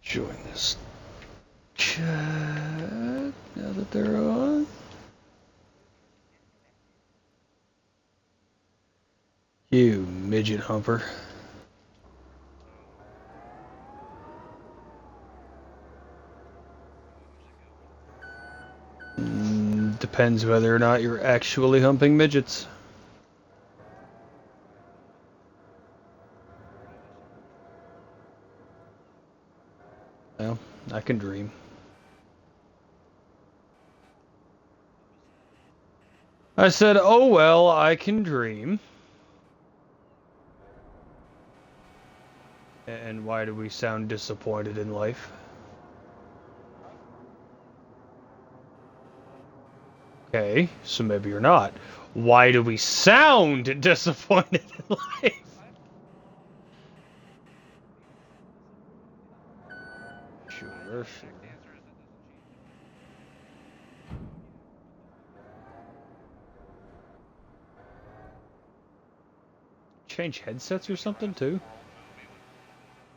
Join this chat now that they're on. You midget humper. Depends whether or not you're actually humping midgets. Well, I can dream. I said, oh well, I can dream. And why do we sound disappointed in life? Okay, so maybe you're not. Why do we sound disappointed in life? Sure. Change headsets or something too?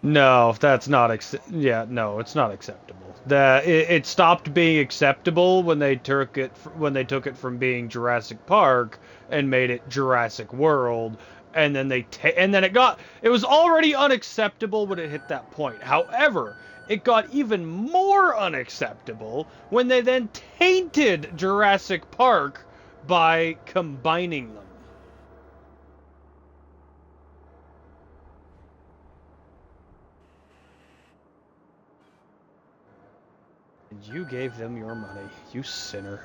No, that's not yeah, no, it's not acceptable. It stopped being acceptable when they took it from being Jurassic Park and made it Jurassic World, and then it was already unacceptable when it hit that point. However, it got even more unacceptable when they then tainted Jurassic Park by combining them. And you gave them your money, you sinner.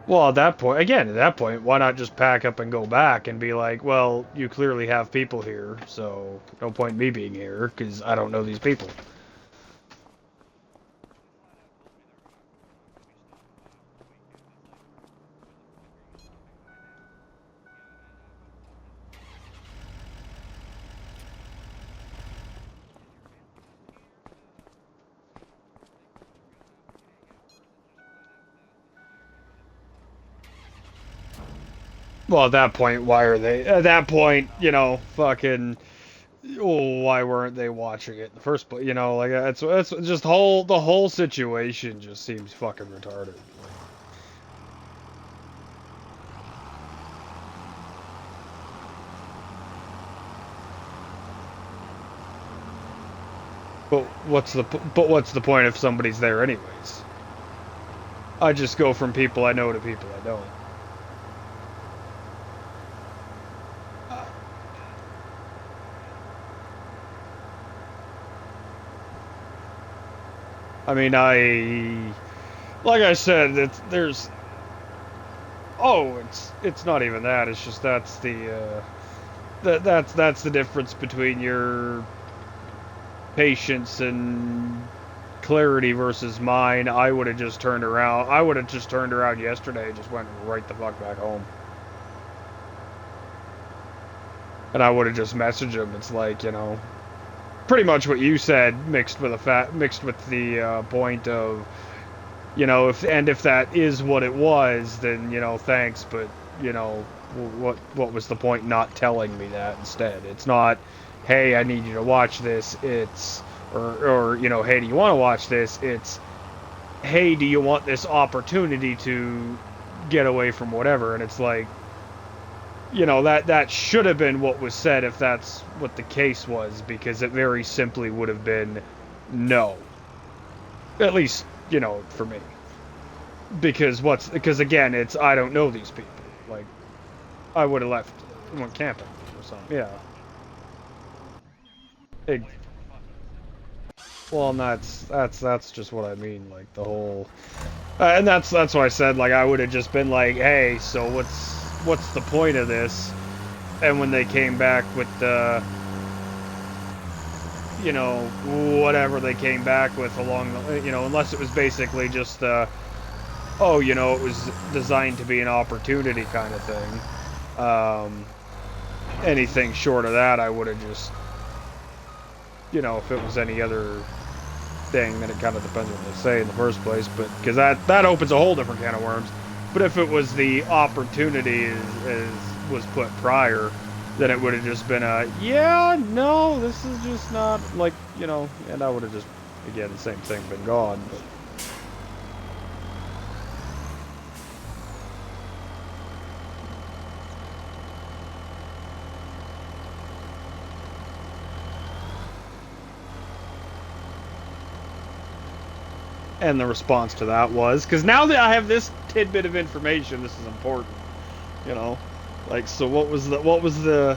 Well, at that point, why not just pack up and go back and be like, well, you clearly have people here, so no point in me being here, because I don't know these people. Well, at that point, why are they? At that point, fucking. Oh, why weren't they watching it in the first place? Like it's just the whole situation just seems fucking retarded. But what's the point if somebody's there anyways? I just go from people I know to people I don't. I mean, like I said, it's not even that. It's just that's the difference between your patience and clarity versus mine. I would have just turned around. I would have just turned around yesterday and just went right the fuck back home. And I would have just messaged him. It's like, pretty much what you said, mixed with the point of, if that is what it was, then thanks, but what was the point not telling me that instead? It's not, hey, I need you to watch this. It's or hey, do you want to watch this? It's, hey, do you want this opportunity to get away from whatever? And it's like, that should have been what was said if that's what the case was, because it very simply would have been no. At least, for me. Because again, it's, I don't know these people. Like, I would have went camping or something. Yeah. Well, and that's just what I mean, like the whole, and that's why I said, like, I would have just been like, hey, so what's the point of this? And when they came back with the, whatever they came back with along the, unless it was basically just it was designed to be an opportunity kind of thing. Anything short of that, I would have just, if it was any other thing, then it kind of depends on what they say in the first place, but because that opens a whole different can of worms. But if it was the opportunity is was put prior, then it would have just been a, yeah, no, this is just not, like, you know, and I would have just, again, the same thing been gone. But. And the response to that was, because now that I have this tidbit of information, this is important, you know, like, so what was the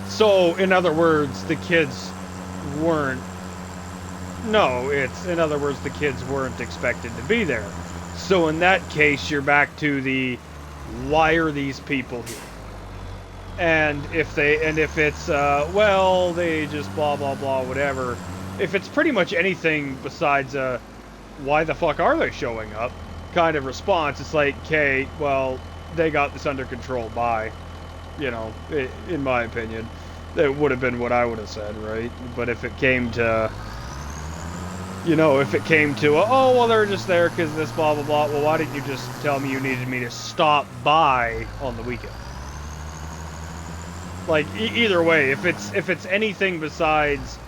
So, in other words, the kids weren't. No, it's in other words, the kids weren't expected to be there. So, in that case, you're back to the why are these people here? And if it's well, they just blah blah blah whatever. If it's pretty much anything besides why the fuck are they showing up kind of response, it's like, okay, well, they got this under control by, you know, in my opinion, that would have been what I would have said, right? But if it came to, you know, if it came to, oh, well, they're just there because this blah, blah, blah, well, why didn't you just tell me you needed me to stop by on the weekend? Like, either way, if it's anything besides,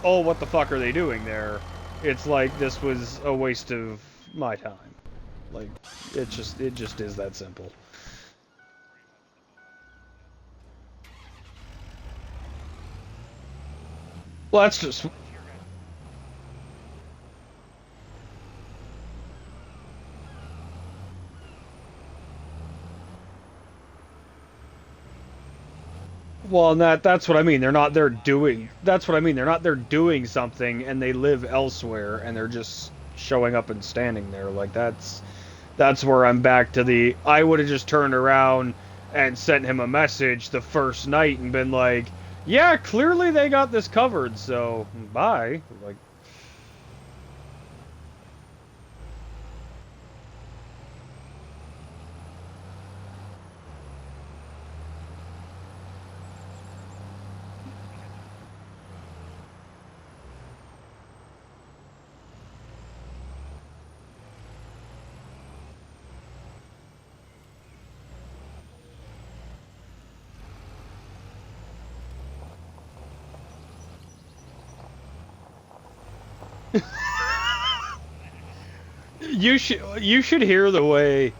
oh, what the fuck are they doing there? It's like, this was a waste of my time. Like, it just is that simple. Well, that's just. Well, and that's what I mean. They're not there doing. That's what I mean. They're not there doing something, and they live elsewhere, and they're just showing up and standing there. Like that's where I'm back to the. I would have just turned around and sent him a message the first night and been like, "Yeah, clearly they got this covered, so bye." Like. You should hear the way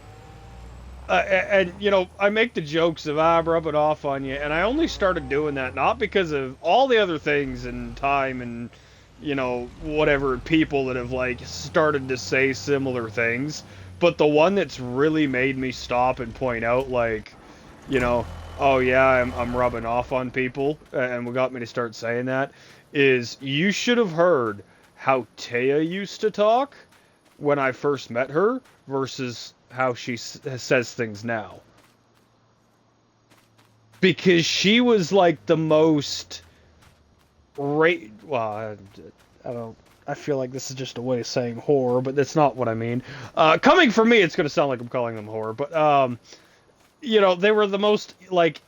and you know, I make the jokes of I'm rubbing off on you, and I only started doing that not because of all the other things and time and you know whatever people that have like started to say similar things, but the one that's really made me stop and point out like, you know, oh yeah, I'm rubbing off on people, and what got me to start saying that is you should have heard how Taya used to talk when I first met her versus how she says things now. Because she was like the most well, I don't. I feel like this is just a way of saying whore, but that's not what I mean. Coming from me, it's going to sound like I'm calling them whore, but you know, they were the most like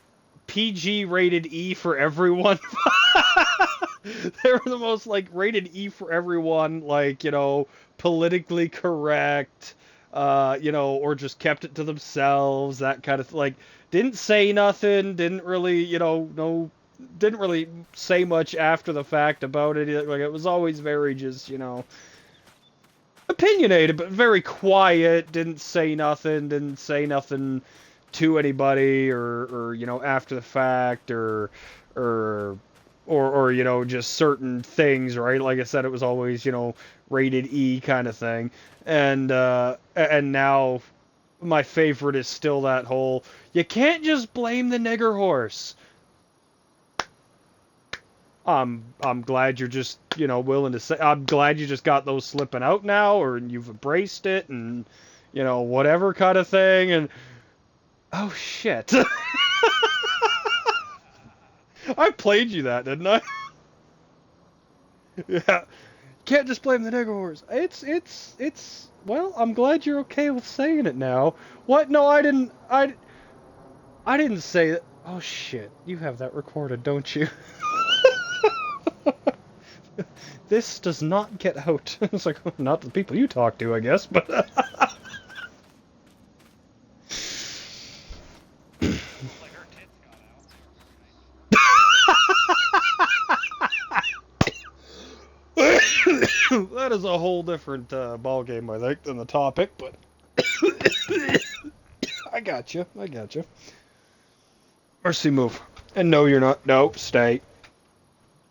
PG rated E for everyone. They were the most like rated E for everyone, like, you know, politically correct, you know, or just kept it to themselves, that kind of like didn't say nothing, didn't really, you know, no, didn't really say much after the fact about it. Like it was always very just, you know, opinionated, but very quiet. Didn't say nothing to anybody, or you know after the fact, or or you know just certain things, right? Like I said, it was always you know rated E kind of thing, and now my favorite is still that whole you can't just blame the nigger horse. I'm glad you're just you know willing to say. I'm glad you just got those slipping out now, or you've embraced it, and you know whatever kind of thing. And oh shit. I played you that, didn't I? Yeah. Can't just blame the nigger wars. It's. Well, I'm glad you're okay with saying it now. What? No, I didn't. I didn't say that. Oh shit! You have that recorded, don't you? This does not get out. It's like not the people you talk to, I guess, but. That is a whole different ball game, I think, than the topic. But I got you. I got you. Mercy move. And no, you're not. No, stay.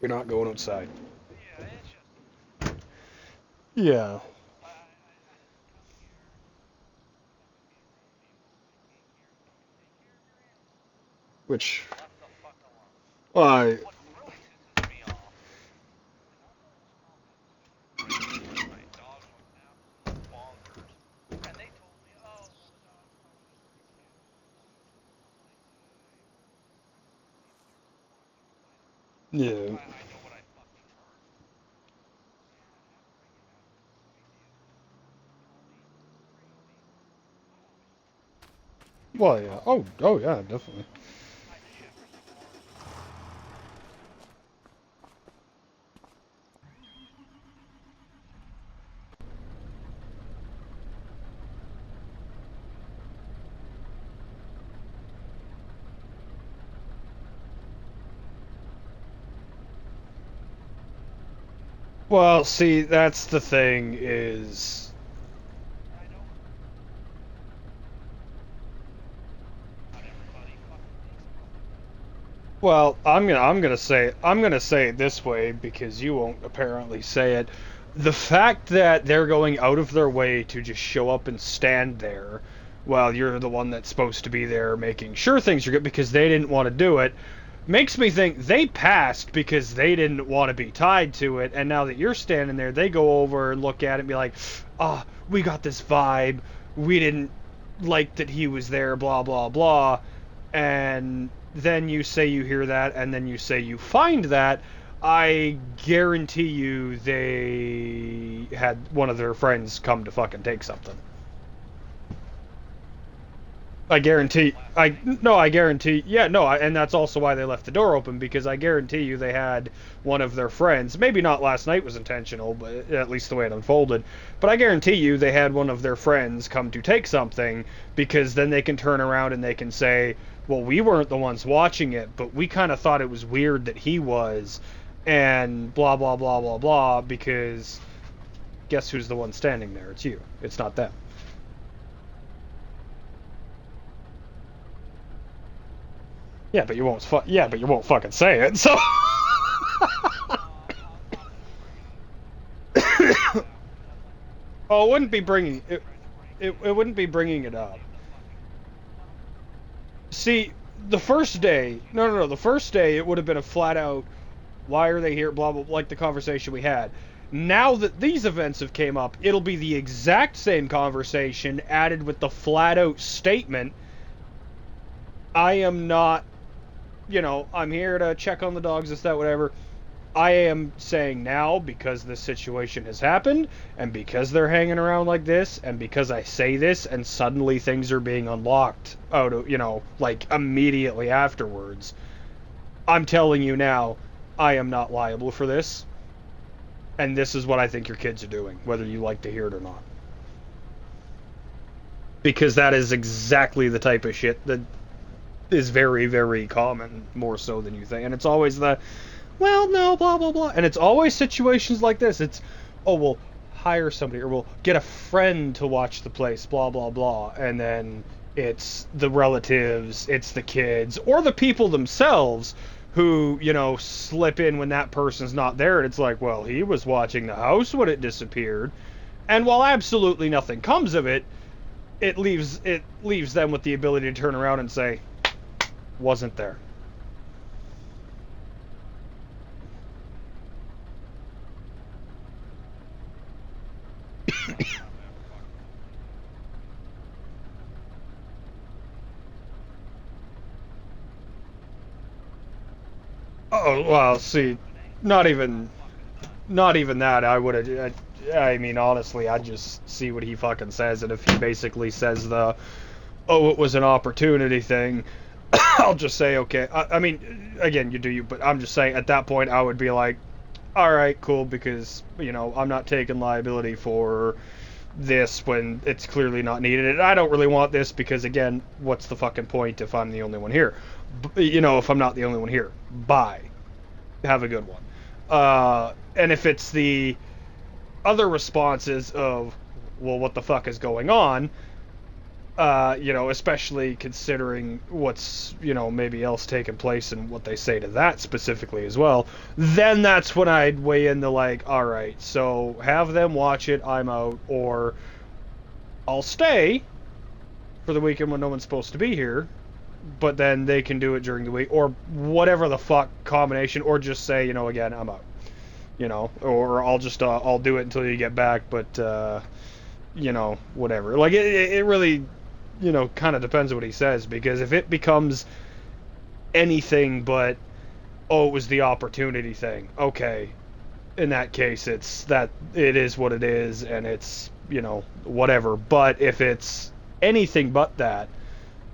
You're not going outside. Yeah. Which. I. Yeah. Well, yeah. Oh, yeah, definitely. Well, see, that's the thing is. Well, I'm gonna say it this way because you won't apparently say it. The fact that they're going out of their way to just show up and stand there while you're the one that's supposed to be there making sure things are good because they didn't want to do it makes me think they passed because they didn't want to be tied to it, and now that you're standing there, they go over and look at it and be like, "Ah, oh, we got this vibe. We didn't like that he was there, blah blah blah." And then you say you hear that, and then you say you find that. I guarantee you they had one of their friends come to fucking take something. I guarantee. I guarantee. Yeah, no, and that's also why they left the door open because I guarantee you they had one of their friends. Maybe not last night was intentional, but at least the way it unfolded. But I guarantee you they had one of their friends come to take something because then they can turn around and they can say, "Well, we weren't the ones watching it, but we kind of thought it was weird that he was," and blah blah blah blah blah. Because guess who's the one standing there? It's you. It's not them. Yeah, but you won't. Yeah, but you won't fucking say it. So. Oh, it wouldn't be bringing it. It wouldn't be bringing it up. See, the first day. No. The first day it would have been a flat out. Why are they here? Blah blah. Like the conversation we had. Now that these events have came up, it'll be the exact same conversation added with the flat out statement. I am not. I'm here to check on the dogs. This, that, whatever. I am saying now because this situation has happened and because they're hanging around like this and because I say this and suddenly things are being unlocked out of, like immediately afterwards. I'm telling you now, I am not liable for this. And this is what I think your kids are doing, whether you like to hear it or not. Because that is exactly the type of shit that is very, very common, more so than you think. And it's always well, no, blah, blah, blah. And it's always situations like this. It's, oh, we'll hire somebody or we'll get a friend to watch the place, blah, blah, blah. And then it's the relatives, it's the kids, or the people themselves who, slip in when that person's not there. And it's like, well, he was watching the house when it disappeared. And while absolutely nothing comes of it, it leaves them with the ability to turn around and say, wasn't there. Oh, well, see, not even, not even that. I would have. I mean, honestly, I'd just see what he fucking says, and if he basically says oh, it was an opportunity thing, I'll just say, okay. I mean, again, you do you, but I'm just saying, at that point, I would be like, all right, cool, because, I'm not taking liability for this when it's clearly not needed. And I don't really want this because, again, what's the fucking point if I'm the only one here? If I'm not the only one here. Bye. Have a good one. And if it's the other responses of, well, what the fuck is going on? Especially considering what's, maybe else taking place and what they say to that specifically as well, then that's when I'd weigh in the like, all right, so have them watch it, I'm out, or I'll stay for the weekend when no one's supposed to be here, but then they can do it during the week, or whatever the fuck combination, or just say, again, I'm out, or I'll do it until you get back, but, whatever. Like, it really, kind of depends on what he says, because if it becomes anything but, oh, it was the opportunity thing, okay, in that case, it is what it is, and it's, whatever. But if it's anything but that,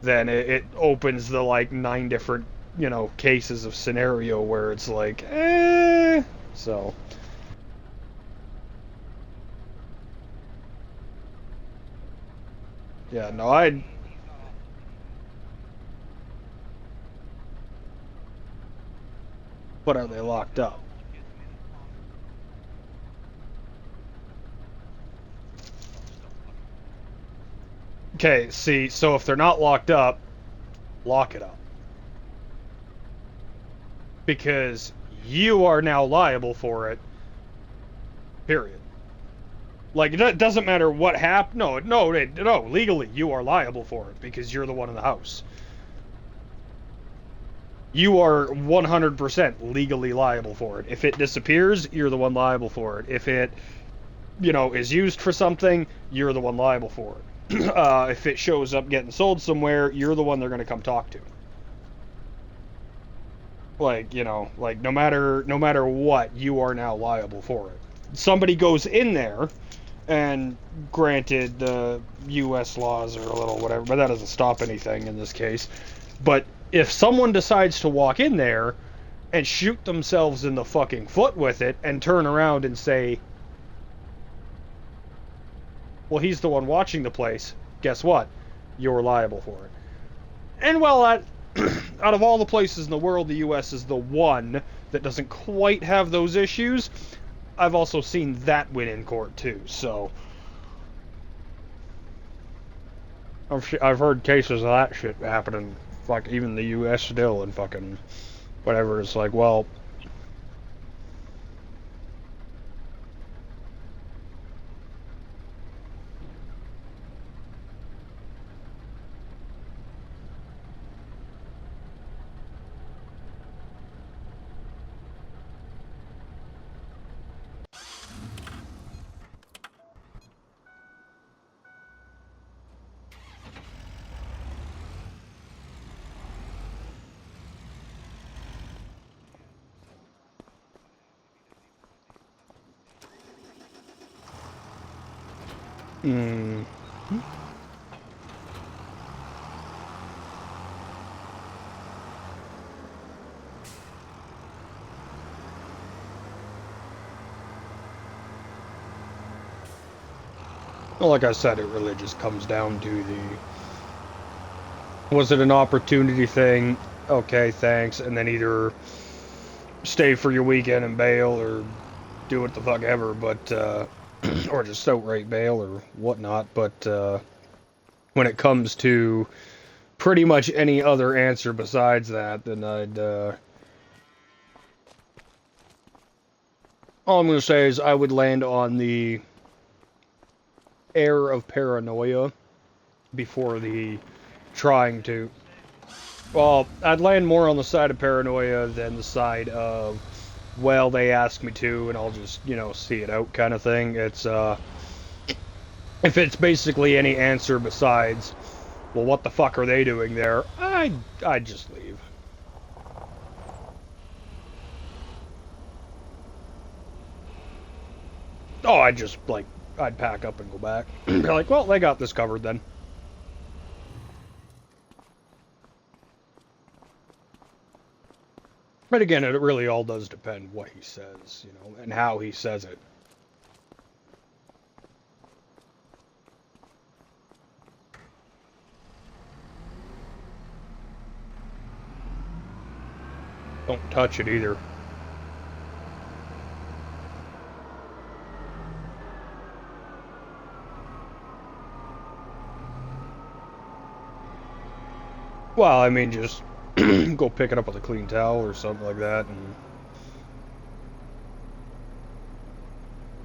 then it opens the, like, 9 different, cases of scenario where it's like, so. Yeah, no, But are they locked up? Okay, see, so if they're not locked up, lock it up. Because you are now liable for it, period. Like, it doesn't matter what happened. No, legally, you are liable for it because you're the one in the house. You are 100% legally liable for it. If it disappears, you're the one liable for it. If it, is used for something, you're the one liable for it. If it shows up getting sold somewhere, you're the one they're going to come talk to. Like, like no matter what, you are now liable for it. Somebody goes in there, and granted, the U.S. laws are a little whatever, but that doesn't stop anything in this case. But if someone decides to walk in there and shoot themselves in the fucking foot with it and turn around and say, well, he's the one watching the place, guess what? You're liable for it. And well, out of all the places in the world, the U.S. is the one that doesn't quite have those issues. I've also seen that win in court too, so I've heard cases of that shit happening, like even the U.S. still, and fucking whatever. It's like, well, mm, well, like I said, it really just comes down to was it an opportunity thing? Okay, thanks, and then either stay for your weekend and bail, or do what the fuck ever, but or just outright bail or whatnot. But when it comes to pretty much any other answer besides that, then all I'm going to say is I would land on the air of paranoia before the trying to. Well, I'd land more on the side of paranoia than the side of, well, they asked me to, and I'll just, see it out kind of thing. It's, if it's basically any answer besides, well, what the fuck are they doing there? I'd just leave. Oh, I'd just, like, I'd pack up and go back. Be like, well, they got this covered then. But again, it really all does depend what he says, you know, and how he says it. Don't touch it either. Well, I mean, just go pick it up with a clean towel or something like that, and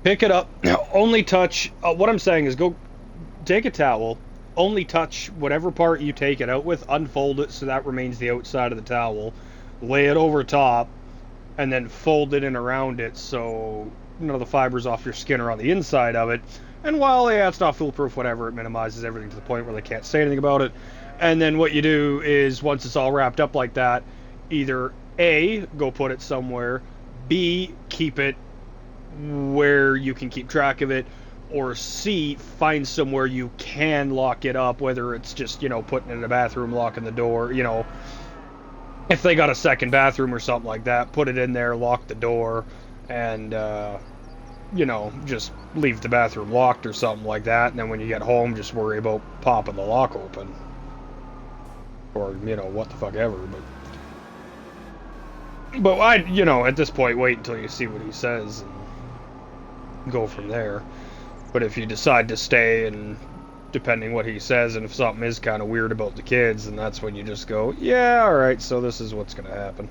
pick it up. Only touch. What I'm saying is, go take a towel. Only touch whatever part you take it out with. Unfold it so that remains the outside of the towel. Lay it over top, and then fold it in around it so none of the fibers off your skin are on the inside of it. And while, yeah, it's not foolproof, whatever, it minimizes everything to the point where they can't say anything about it. And then what you do is, once it's all wrapped up like that, either A, go put it somewhere, B, keep it where you can keep track of it, or C, find somewhere you can lock it up, whether it's just, you know, putting it in a bathroom, locking the door, you know, if they got a second bathroom or something like that, put it in there, lock the door, and, you know, just leave the bathroom locked or something like that, and then when you get home, just worry about popping the lock open. Or, you know, what the fuck ever, but I, you know, at this point, wait until you see what he says and go from there. But if you decide to stay, and depending what he says, and if something is kind of weird about the kids, then that's when you just go, yeah, alright, so this is what's gonna happen.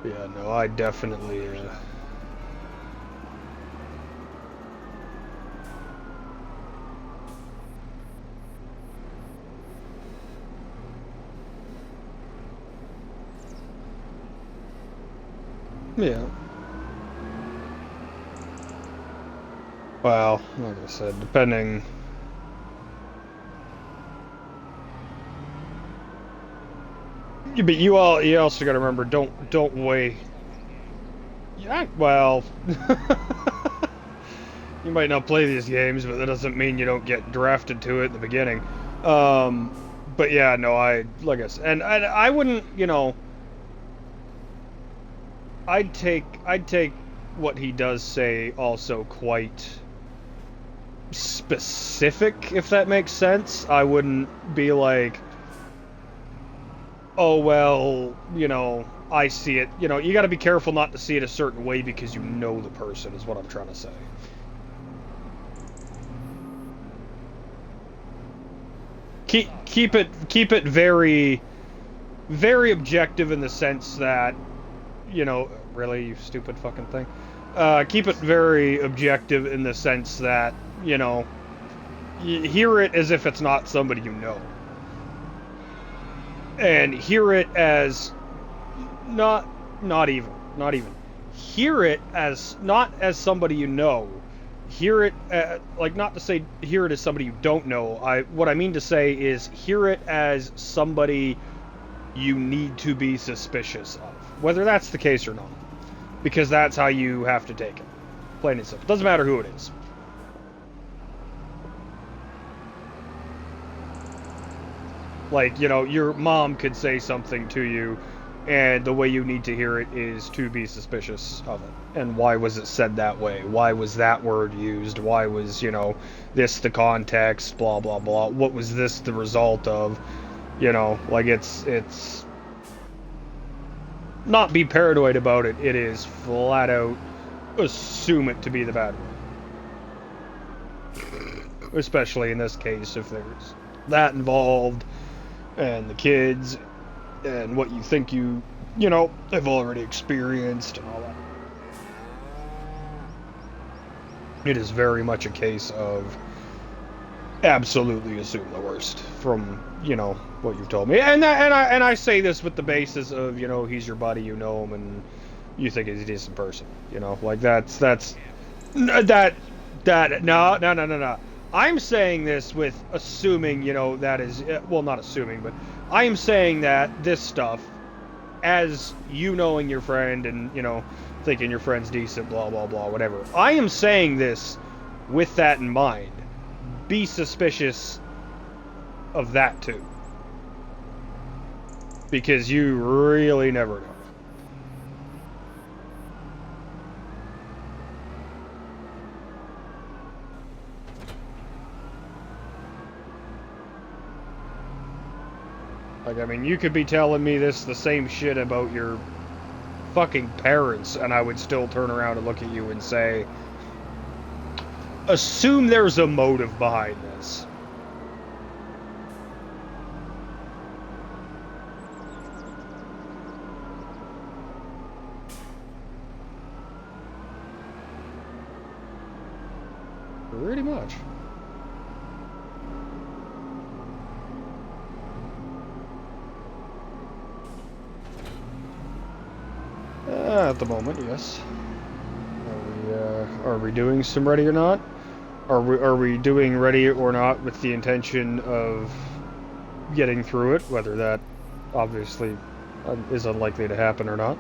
Yeah, no, I definitely, yeah. Well, like I said, depending... Yeah, but you also gotta remember, don't weigh... Yeah, well... You might not play these games, but that doesn't mean you don't get drafted to it in the beginning. But yeah, no, like I said, and I wouldn't, you know... I'd take what he does say also quite specific, if that makes sense. I wouldn't be like, oh, well, you know, I see it. You know, you gotta be careful not to see it a certain way because you know the person, is what I'm trying to say. Keep it very, very objective in the sense that, you know, really, you stupid fucking thing. Keep it very objective in the sense that, you know, you hear it as if it's not somebody you know. And hear it as not even. Hear it as not as somebody you know. Hear it like, not to say hear it as somebody you don't know. What I mean to say is hear it as somebody you need to be suspicious of, whether that's the case or not, because that's how you have to take it, plain and simple. Doesn't matter who it is. Like, you know, your mom could say something to you, and the way you need to hear it is to be suspicious of it. And why was it said that way? Why was that word used? Why was, you know, this the context? Blah, blah, blah. What was this the result of? You know, like, it's not be paranoid about it. It is flat out assume it to be the bad one. Especially in this case, if there's that involved, and the kids, and what you think you know, have already experienced, and all that. It is very much a case of absolutely assume the worst from, you know, what you've told me. And I say this with the basis of, you know, he's your buddy, you know him, and you think he's a decent person. You know, like, that's That no. I'm saying this with assuming, that is, well, not assuming, but I'm saying that this stuff, as you knowing your friend and, thinking your friend's decent, blah, blah, blah, whatever. I am saying this with that in mind. Be suspicious of that too. Because you really never know. Like, I mean, you could be telling me the same shit about your fucking parents, and I would still turn around and look at you and say, assume there's a motive behind this. Pretty much. At the moment, yes. Are we doing some ready or not? Are we doing ready or not with the intention of getting through it, whether that obviously is unlikely to happen or not?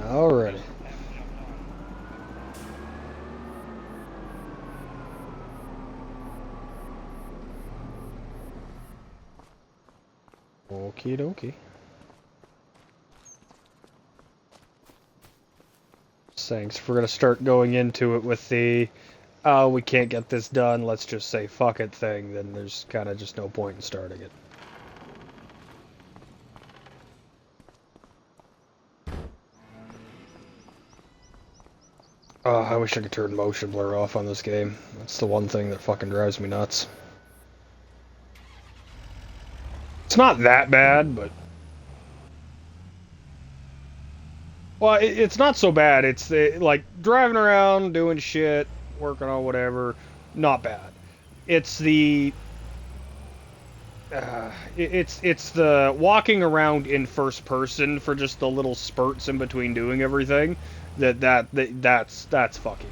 Alrighty. Okie dokie. Thanks. If we're gonna start going into it with the, oh, we can't get this done, let's just say fuck it thing, then there's kind of just no point in starting it. Oh, I wish I could turn motion blur off on this game. That's the one thing that fucking drives me nuts. It's not that bad, but... Well, it's not so bad. It's like driving around, doing shit, working on whatever. Not bad. It's the... it's the walking around in first person for just the little spurts in between doing everything that's fucky.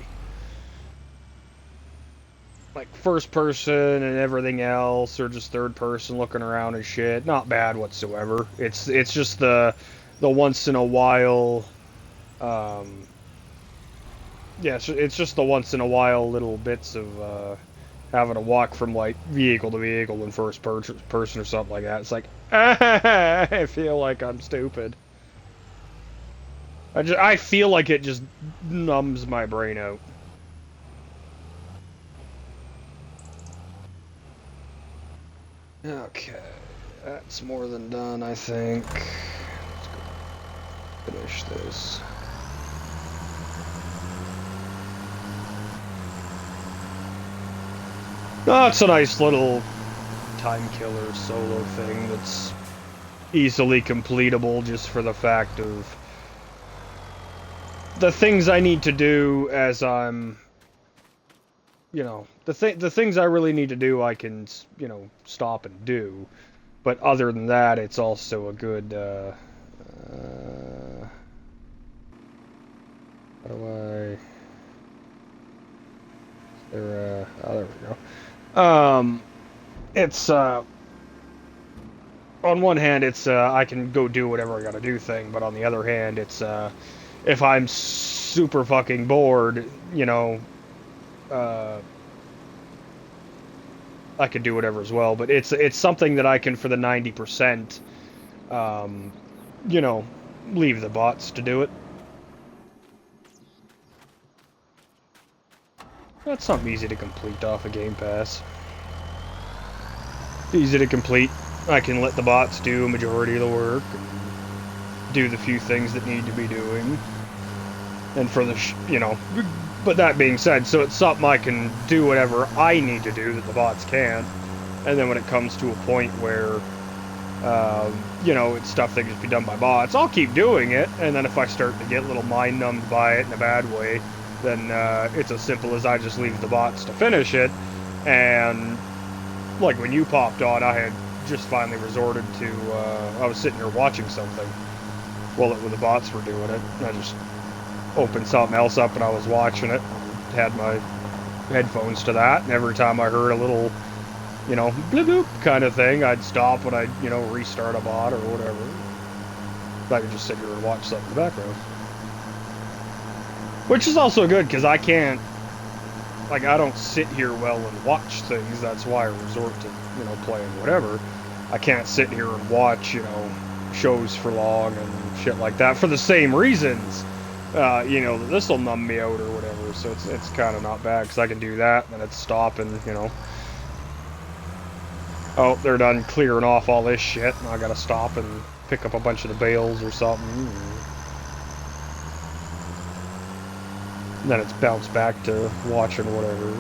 Like first person and everything else, or just third person looking around and shit. Not bad whatsoever. It's just the once in a while. Yeah, it's just the once in a while little bits of having to walk from like vehicle to vehicle in first person or something like that. It's like I feel like I'm stupid. I feel like it just numbs my brain out. Okay, that's more than done, I think. Let's go finish this. Oh, it's a nice little time killer solo thing that's easily completable just for the fact of the things I need to do as I'm, the things I really need to do I can, stop and do. But other than that, it's also a good, how do I, there we go. It's, on one hand, it's, I can go do whatever I gotta do thing, but on the other hand, it's, if I'm super fucking bored, I could do whatever as well, but it's something that I can, for the 90%, leave the bots to do it. That's something easy to complete off of Game Pass. Easy to complete. I can let the bots do a majority of the work, and do the few things that need to be doing. And for the, but that being said, so it's something I can do whatever I need to do that the bots can't. And then when it comes to a point where, it's stuff that can just be done by bots, I'll keep doing it. And then if I start to get a little mind numbed by it in a bad way, then it's as simple as I just leave the bots to finish it. And like when you popped on, I had just finally resorted to, I was sitting here watching something while the bots were doing it. And I just opened something else up and I was watching it. Had my headphones to that, and every time I heard a little, you know, bloop bloop kind of thing, I'd stop and I'd, you know, restart a bot or whatever. I could just sit here and watch something in the background. Which is also good, because I can't, like, I don't sit here well and watch things. That's why I resort to, you know, playing whatever. I can't sit here and watch, you know, shows for long and shit like that for the same reasons. You know, this will numb me out or whatever, so it's kind of not bad, because I can do that, and it's stopping, you know. Oh, they're done clearing off all this shit, and I gotta stop and pick up a bunch of the bales or something. And then it's bounced back to watching whatever.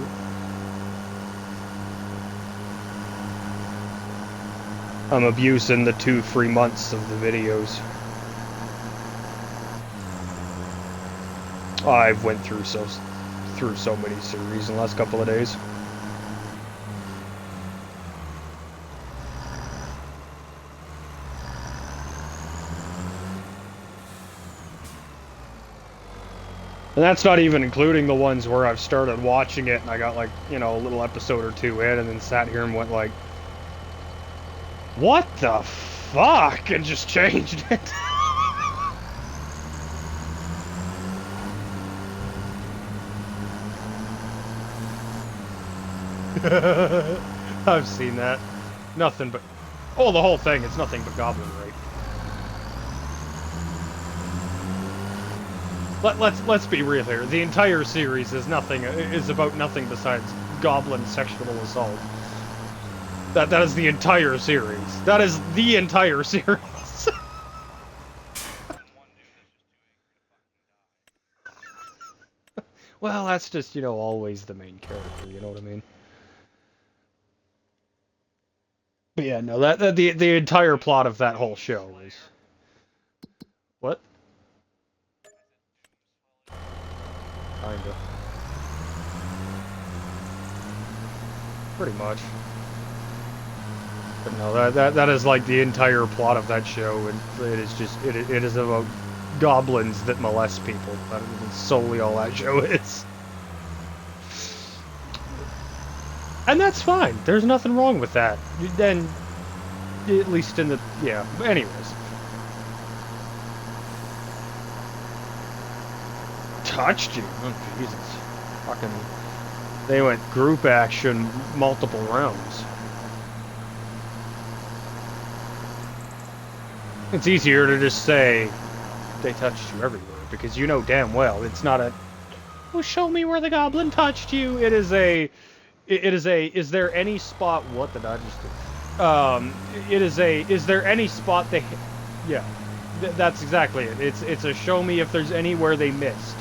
I'm abusing the 2 free months of the videos. I've went through so many series in the last couple of days. And that's not even including the ones where I've started watching it and I got like, you know, a little episode or 2 in and then sat here and went like, what the fuck? And just changed it. I've seen that. Nothing but... Oh, the whole thing, it's nothing but goblin rape. Let's be real here. The entire series is about nothing besides goblin sexual assault. That is the entire series. That is the entire series. Well, that's just, you know, always the main character, you know what I mean? But yeah, no, the entire plot of that whole show is... What? Kinda. Pretty much. But no, that is like the entire plot of that show, and it is just, it is about goblins that molest people. That is solely all that show is. And that's fine. There's nothing wrong with that. Then, at least in the... Yeah, but anyways. Touched you? Oh, Jesus. Fucking... They went group action multiple rounds. It's easier to just say they touched you everywhere, because you know damn well it's not a... Well, show me where the goblin touched you. It is a... is there any spot... What did I just do? Is there any spot they... Yeah, that's exactly it. It's a show me if there's anywhere they missed.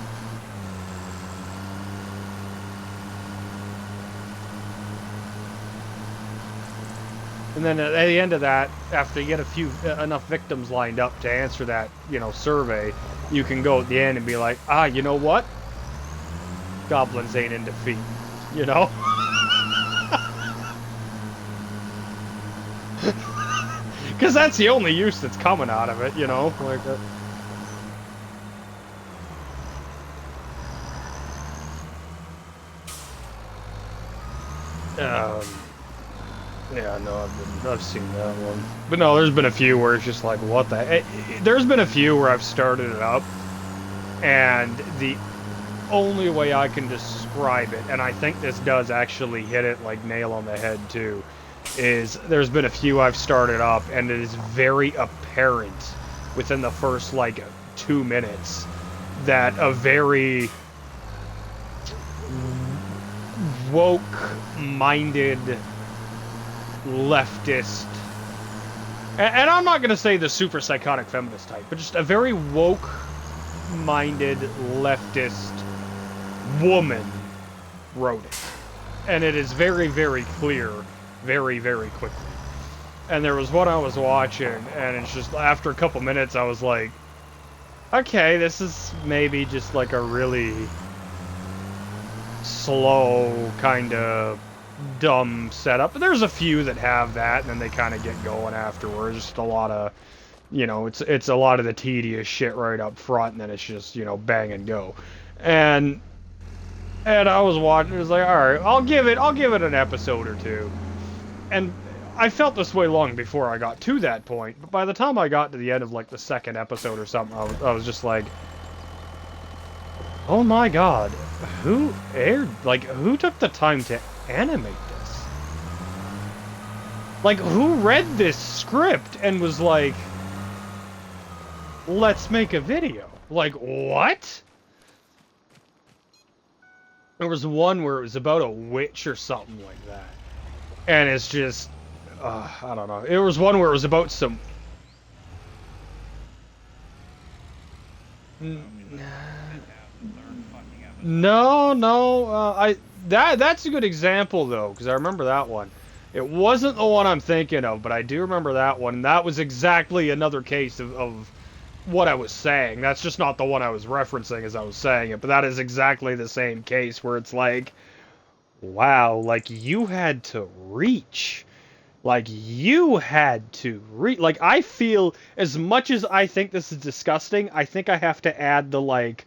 And then at the end of that, after you get enough victims lined up to answer that, you know, survey, you can go at the end and be like, ah, you know what? Goblins ain't in defeat, you know? Because that's the only use that's coming out of it, you know? Like, yeah, no, I've seen that one. But no, there's been a few where it's just like, what the... There's been a few where I've started it up, and the only way I can describe it, and I think this does actually hit it like nail on the head too, is there's been a few I've started up, and it is very apparent within the first, like, 2 minutes that a very woke-minded leftist, and I'm not going to say the super psychotic feminist type, but just a very woke-minded leftist woman wrote it. And it is very, very clear, very, very quickly. And there was one I was watching, and it's just, after a couple minutes, I was like, okay, this is maybe just like a really slow, kind of dumb setup. But there's a few that have that, and then they kind of get going afterwards. Just a lot of, it's a lot of the tedious shit right up front, and then it's just, bang and go. And I was watching. It was like, all right, I'll give it an episode or two. And I felt this way long before I got to that point. But by the time I got to the end of like the second episode or something, I was just like, oh my god, who took the time to animate this? Like, who read this script and was like, let's make a video? Like, what? There was one where it was about a witch or something like that. And it's just, I don't know. It was one where it was about some... No, that's a good example though, because I remember that one. It wasn't the one I'm thinking of, but I do remember that one. And that was exactly another case of what I was saying. That's just not the one I was referencing as I was saying it, but that is exactly the same case where it's like, wow, like you had to reach. Like you had to reach. Like I feel, as much as I think this is disgusting, I think I have to add the like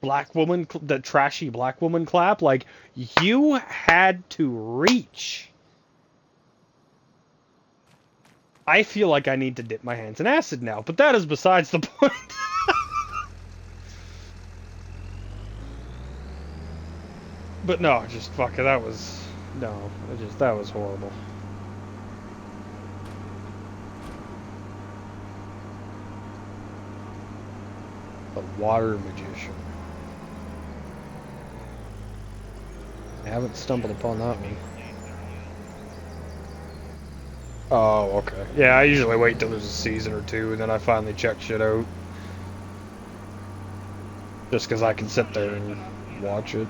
black woman, the trashy black woman clap. Like you had to reach. I feel like I need to dip my hands in acid now, but that is besides the point. But no, just fuck it. That was no, that was horrible. The water magician. I haven't stumbled upon that one. Oh, okay. Yeah, I usually wait till there's a season or two, and then I finally check shit out. Just because I can sit there and watch it.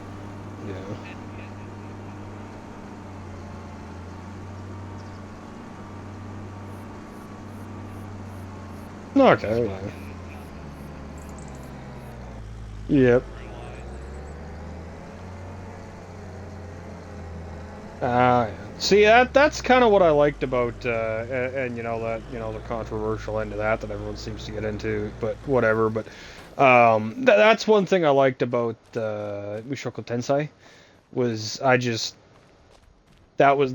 Yeah. Okay, yeah. Yep. Yeah. See, that's kind of what I liked about, and the controversial end of that everyone seems to get into, but whatever. But that's one thing I liked about Mushoku Tensei was I just that was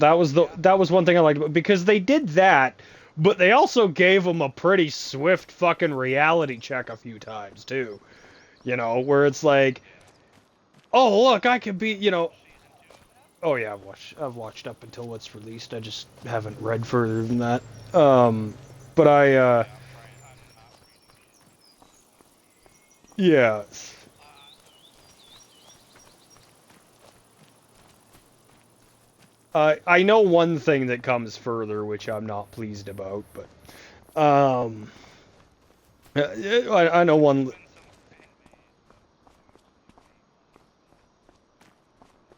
one thing I liked about, because they did that, but they also gave them a pretty swift fucking reality check a few times too. Where it's like, oh look, I could be, Oh yeah, I've watched up until it's released. I just haven't read further than that. But yeah, I know one thing that comes further, which I'm not pleased about, but I know one.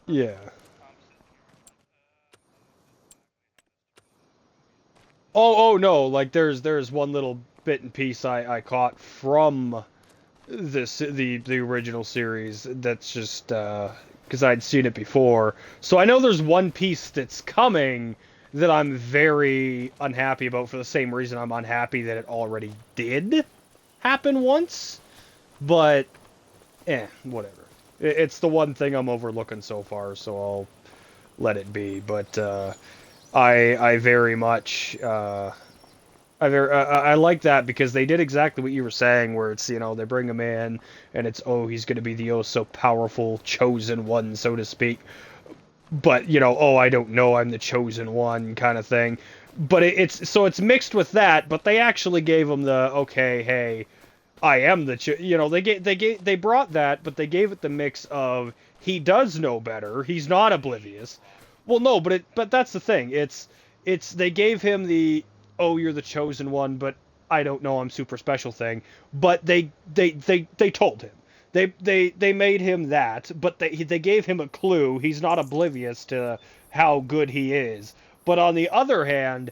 Yeah. Oh no, like there's one little bit and piece I caught from the original series that's just because I'd seen it before. So I know there's one piece that's coming that I'm very unhappy about for the same reason I'm unhappy that it already did happen once. But whatever. It's the one thing I'm overlooking so far, so I'll let it be. But I very much I like that, because they did exactly what you were saying, where it's, they bring him in and it's, oh, he's going to be the oh so powerful chosen one, so to speak. But oh, I don't know, I'm the chosen one kind of thing. But it's mixed with that, but they actually gave him the, okay, hey, I am the they brought that, but they gave it the mix of he does know better, he's not oblivious. Well, no, but that's the thing. It's they gave him the, oh, you're the chosen one, but I don't know, I'm super special thing. But they told him. They made him that, but they gave him a clue. He's not oblivious to how good he is. But on the other hand,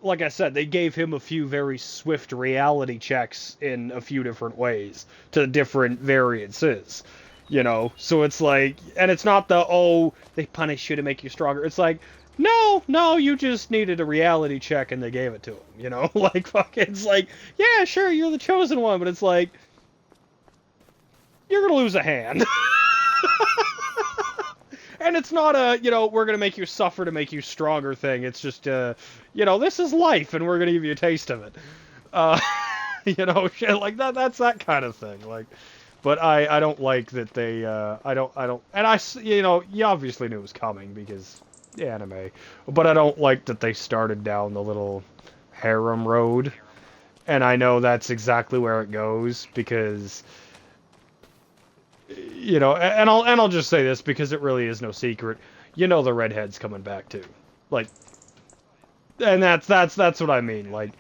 like I said, they gave him a few very swift reality checks in a few different ways to different variances. you know. So it's like, and it's not the, oh, they punish you to make you stronger. It's like, no, no, you just needed a reality check and they gave it to him, you know. Like, fuck, it's like, yeah, sure, you're the chosen one, but it's like, you're gonna lose a hand. And it's not a, you know, we're gonna make you suffer to make you stronger thing. It's just, you know, this is life, and we're gonna give you a taste of it. Uh, you know, shit like that. That's that kind of thing. Like, but I don't like that they, I don't, and you know, you obviously knew it was coming because anime, but I don't like that they started down the little harem road, and I know that's exactly where it goes because you know, and I'll just say this because it really is no secret. You know, the redhead's coming back too, like, and that's what I mean. Like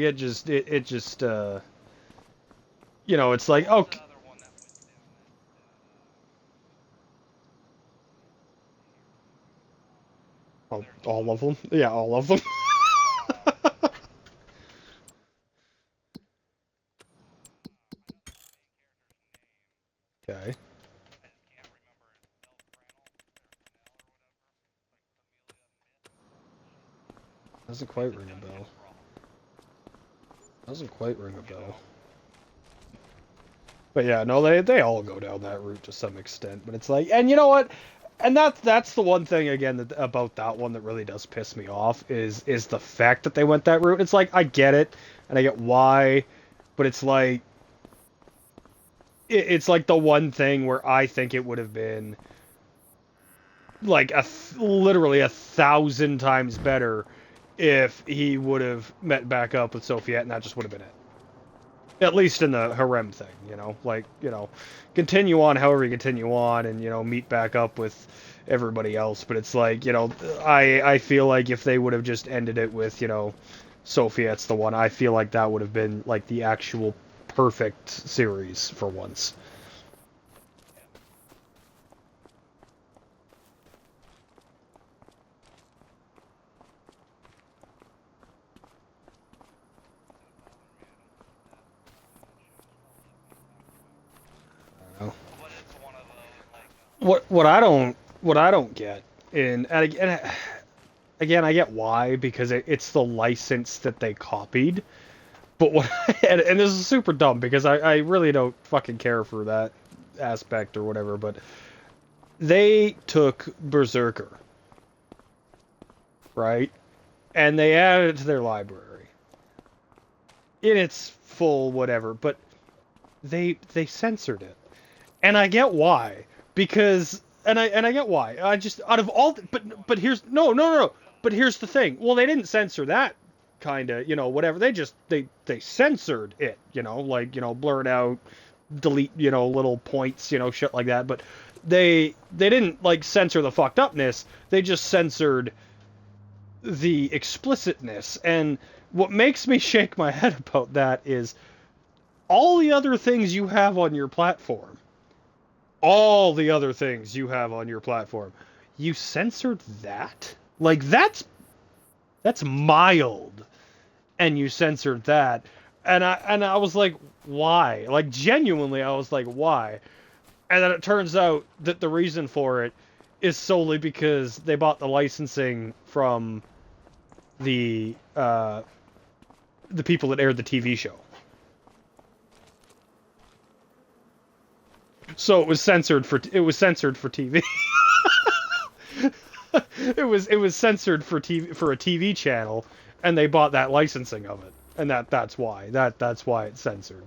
it just you know, it's like okay, all of them, yeah, all of them. Okay, doesn't quite ring a bell. Doesn't quite ring a bell. But yeah, no, they all go down that route to some extent. But it's like, and you know what? And that's the one thing again about that one that really does piss me off is the fact that they went that route. It's like I get it and I get why, but it's like it's like the one thing where I think it would have been like literally 1,000 times better if he would have met back up with Sophia and that just would have been it. At least in the harem thing, you know, like, you know, continue on however you continue on and, you know, meet back up with everybody else. But it's like, you know, I feel like if they would have just ended it with, you know, Sophie, the one, I feel like that would have been like the actual perfect series for once. You know? What I don't get and again I get why because it's the license that they copied. But what and this is super dumb because I really don't fucking care for that aspect or whatever, but they took Berserker, right? And they added it to their library in its full whatever, but they censored it. And I get why because and I get why. I just out of all but here's no. But here's the thing. Well, they didn't censor that kind of, you know, whatever. They just they censored it, you know, like, you know, blur it out, delete, you know, little points, you know, shit like that. But they didn't like censor the fucked upness. They just censored the explicitness. And what makes me shake my head about that is all the other things you have on your platform. All the other things you have on your platform. You censored that? Like that's mild. And you censored that. And I was like, why? Like genuinely I was like, why? And then it turns out that the reason for it is solely because they bought the licensing from the the people that aired the TV show. So it was censored for TV. It was censored for TV for a TV channel, and they bought that licensing of it, and that's why that's why it's censored.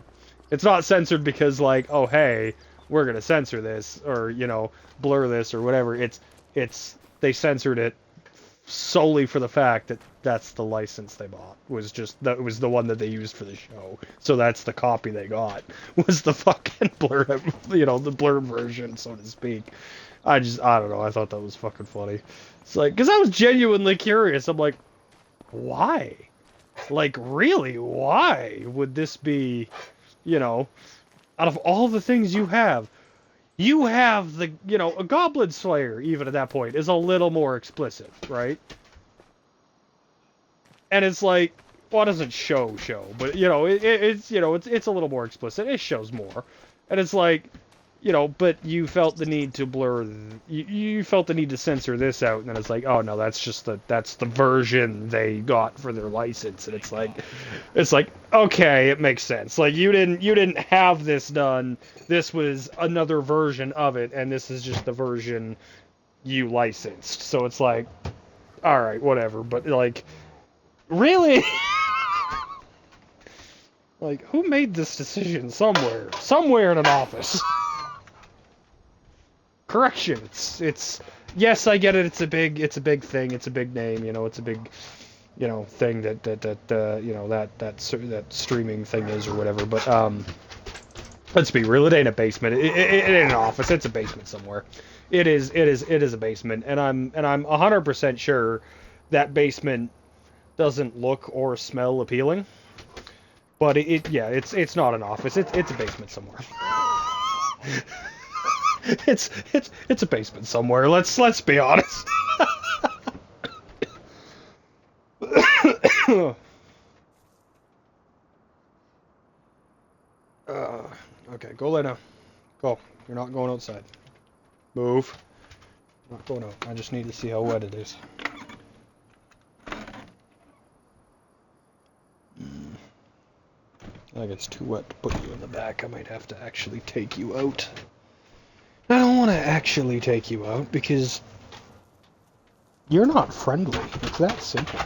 It's not censored because like, oh hey, we're gonna censor this or you know blur this or whatever. It's they censored it solely for the fact that that's the license they bought was just that was the one that they used for the show. So that's the copy they got was the fucking blurred, you know, the blurred version, so to speak. I don't know. I thought that was fucking funny. It's like because I was genuinely curious. I'm like, why? Like really, why would this be? You know, out of all the things you have the you know a Goblin Slayer even at that point is a little more explicit, right? And it's like well, it doesn't show, but it's it's a little more explicit. It shows more, and it's like, but you felt the need to blur, you felt the need to censor this out, and then it's like, oh no, that's the version they got for their license, and it's like, okay, it makes sense. Like you didn't have this done. This was another version of it, and this is just the version you licensed. So it's like, all right, whatever. But like, really? Like, who made this decision somewhere in an office? Correction. It's yes, I get it. It's a big thing. It's a big name. It's a big thing that streaming thing is or whatever. But let's be real. It ain't a basement. It ain't an office. It's a basement somewhere. It is a basement, and I'm 100% sure that basement doesn't look or smell appealing. But yeah, it's not an office. It's a basement somewhere. it's a basement somewhere. Let's be honest. Okay, go lay down. Go. You're not going outside. Move. I'm not going out. I just need to see how wet it is. I think it's too wet to put you in the back. I might have to actually take you out. I don't want to actually take you out because you're not friendly. It's that simple.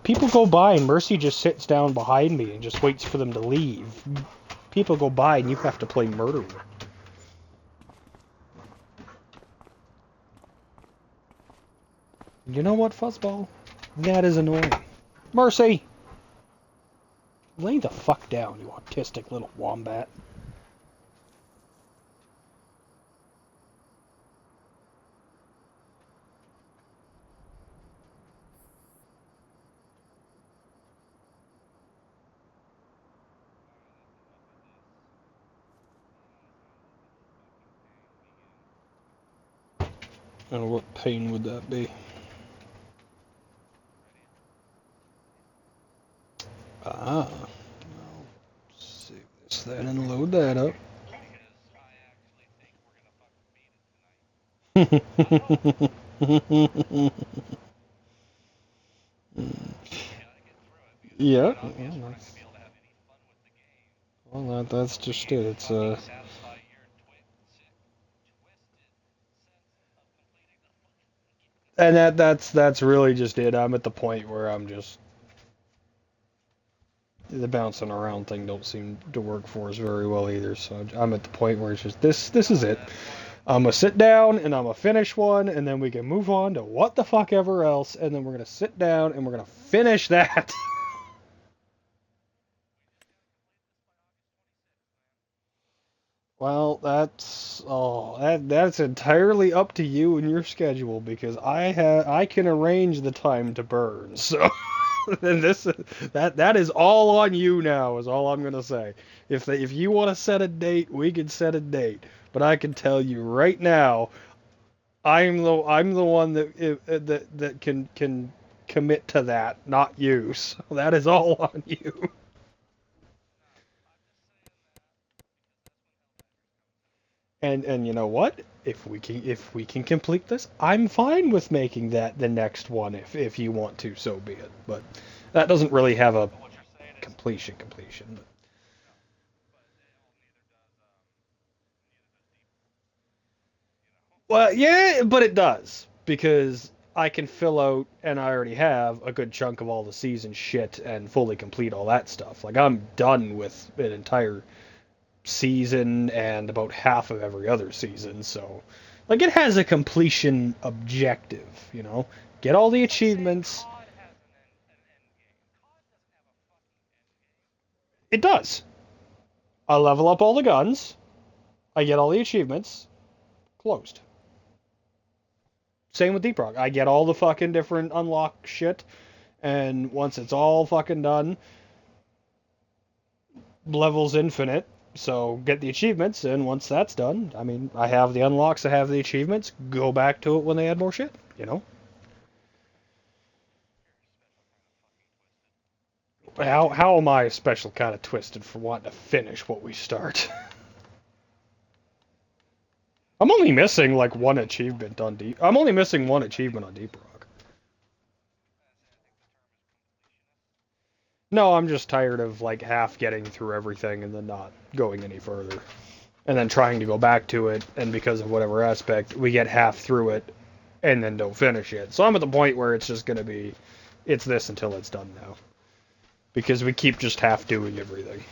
People go by and Mercy just sits down behind me and just waits for them to leave. People go by and you have to play murderer. You know what, Fuzzball? That is annoying. Mercy! Lay the fuck down, you autistic little wombat. And what pain would that be? Ah. I'll save this then and load that up. Yeah. Well, that's just it. It's and that's really just it. I'm at the point where I'm just the bouncing around thing don't seem to work for us very well either. So I'm at the point where it's just this is it. I'm gonna sit down and I'm gonna finish one, and then we can move on to what the fuck ever else, and then we're gonna sit down and we're gonna finish that. Well, that's entirely up to you and your schedule because I can arrange the time to burn. So then that is all on you now is all I'm gonna say. If you want to set a date, we can set a date. But I can tell you right now, I'm the one that can commit to that, not you. So that is all on you. And you know what? If we can complete this, I'm fine with making that the next one if you want to, so be it. But that doesn't really have a completion. Well, yeah, but it does because I can fill out and I already have a good chunk of all the season shit and fully complete all that stuff. Like I'm done with an entire season and about half of every other season, so like it has a completion objective. Get all the achievements. It does. I level up all the guns. I get all the achievements. Closed. Same with Deep Rock. I get all the fucking different unlock shit, and once it's all fucking done, levels infinite. So get the achievements, and once that's done, I mean, I have the unlocks, I have the achievements. Go back to it when they add more shit. How am I special kind of twisted for wanting to finish what we start? I'm only missing like one achievement on Deep. I'm only missing one achievement on Deep Rock. No, I'm just tired of like half getting through everything and then not going any further. And then trying to go back to it, and because of whatever aspect, we get half through it and then don't finish it. So I'm at the point where it's just gonna be, it's this until it's done now. Because we keep just half doing everything.